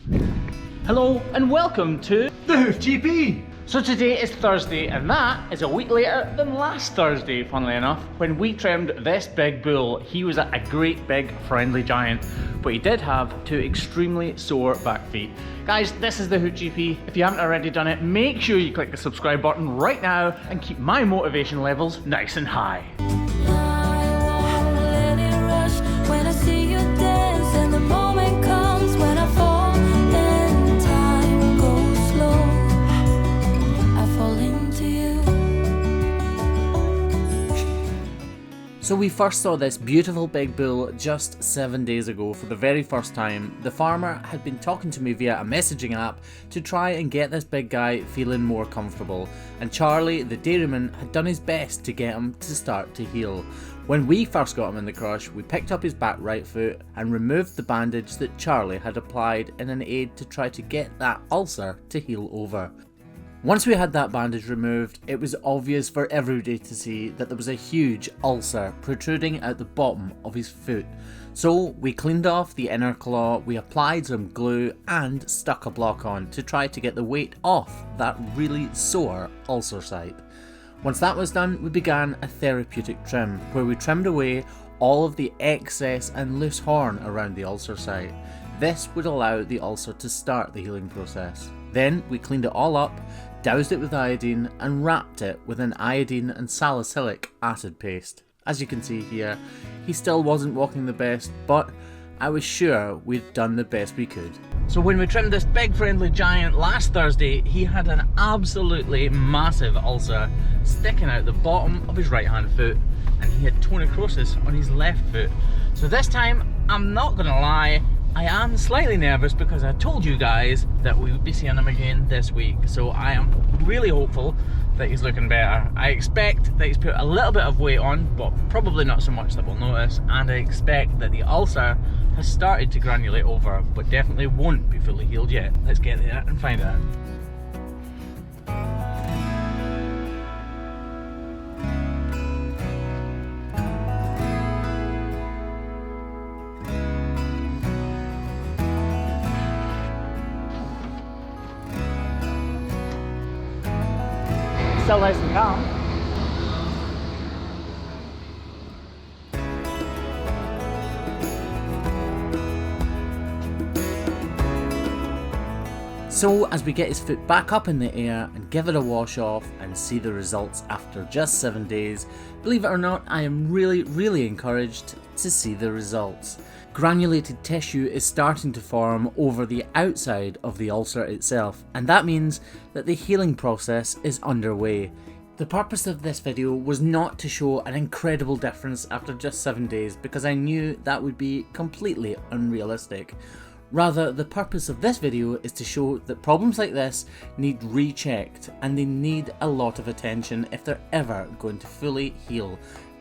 Hello and welcome to The Hoof GP! So today is Thursday, and that is a week later than last Thursday, funnily enough, when we trimmed this big bull. He was a great big friendly giant, but he did have two extremely sore back feet. Guys, this is the Hoof GP. If you haven't already done it, make sure you click the subscribe button right now and keep my motivation levels nice and high. So we first saw this beautiful big bull just 7 days ago for the very first time. The farmer had been talking to me via a messaging app to try and get this big guy feeling more comfortable, and Charlie, the dairyman, had done his best to get him to start to heal. When we first got him in the crush, we picked up his back right foot and removed the bandage that Charlie had applied in an aid to try to get that ulcer to heal over. Once we had that bandage removed, it was obvious for everybody to see that there was a huge ulcer protruding out the bottom of his foot. So we cleaned off the inner claw, we applied some glue and stuck a block on to try to get the weight off that really sore ulcer site. Once that was done, we began a therapeutic trim where we trimmed away all of the excess and loose horn around the ulcer site. This would allow the ulcer to start the healing process. Then we cleaned it all up, doused it with iodine and wrapped it with an iodine and salicylic acid paste. As you can see here, he still wasn't walking the best, but I was sure we'd done the best we could. So when we trimmed this big friendly giant last Thursday, he had an absolutely massive ulcer sticking out the bottom of his right hand foot, and he had tonocrosis on his left foot. So this time, I'm not gonna lie, I am slightly nervous because I told you guys that we would be seeing him again this week, so I am really hopeful that he's looking better. I expect that he's put a little bit of weight on, but probably not so much that we'll notice, and I expect that the ulcer has started to granulate over, but definitely won't be fully healed yet. Let's get there and find out. Still nice and calm. So as we get his foot back up in the air and give it a wash off and see the results after just 7 days, believe it or not, I am really encouraged to see the results. Granulated tissue is starting to form over the outside of the ulcer itself, and that means that the healing process is underway. The purpose of this video was not to show an incredible difference after just 7 days, because I knew that would be completely unrealistic. Rather, the purpose of this video is to show that problems like this need rechecked, and they need a lot of attention if they're ever going to fully heal.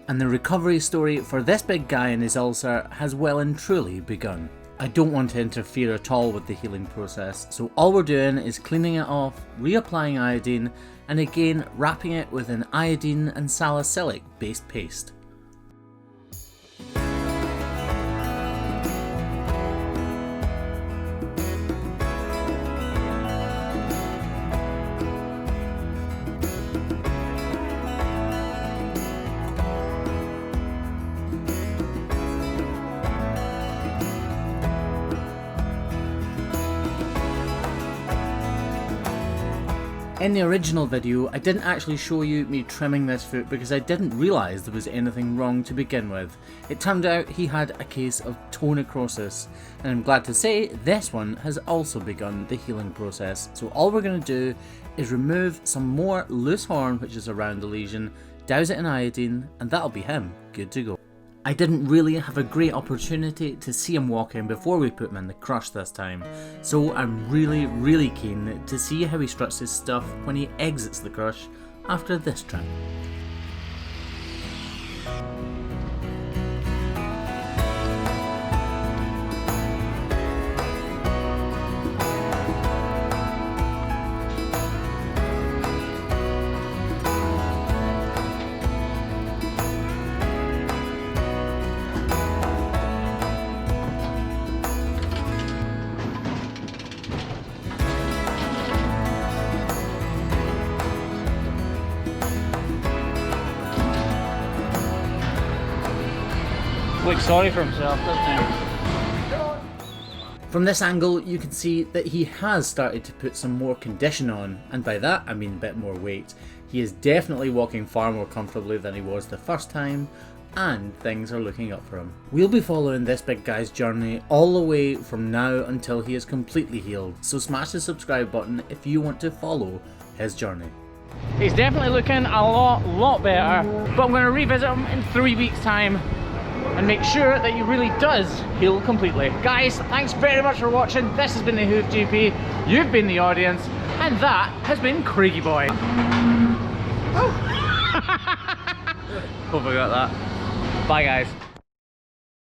And the recovery story for this big guy and his ulcer has well and truly begun. I don't want to interfere at all with the healing process, so all we're doing is cleaning it off, reapplying iodine, and again wrapping it with an iodine and salicylic based paste. In the original video, I didn't actually show you me trimming this foot because I didn't realise there was anything wrong to begin with. It turned out he had a case of tonocrosis, and I'm glad to say this one has also begun the healing process. So all we're going to do is remove some more loose horn which is around the lesion, douse it in iodine, and that'll be him good to go. I didn't really have a great opportunity to see him walking before we put him in the crush this time, so I'm really keen to see how he struts his stuff when he exits the crush after this trim. looks sorry for himself, doesn't he? From this angle, you can see that he has started to put some more condition on, and by that I mean a bit more weight. He is definitely walking far more comfortably than he was the first time, and things are looking up for him. We'll be following this big guy's journey all the way from now until he is completely healed, so smash the subscribe button if you want to follow his journey. He's definitely looking a lot better, but I'm going to revisit him in 3 weeks' time and make sure that he really does heal completely. Guys, thanks very much for watching. This has been the Hoof GP. You've been the audience, and that has been Craigie Boy. Oh. Hope I got that. Bye, guys.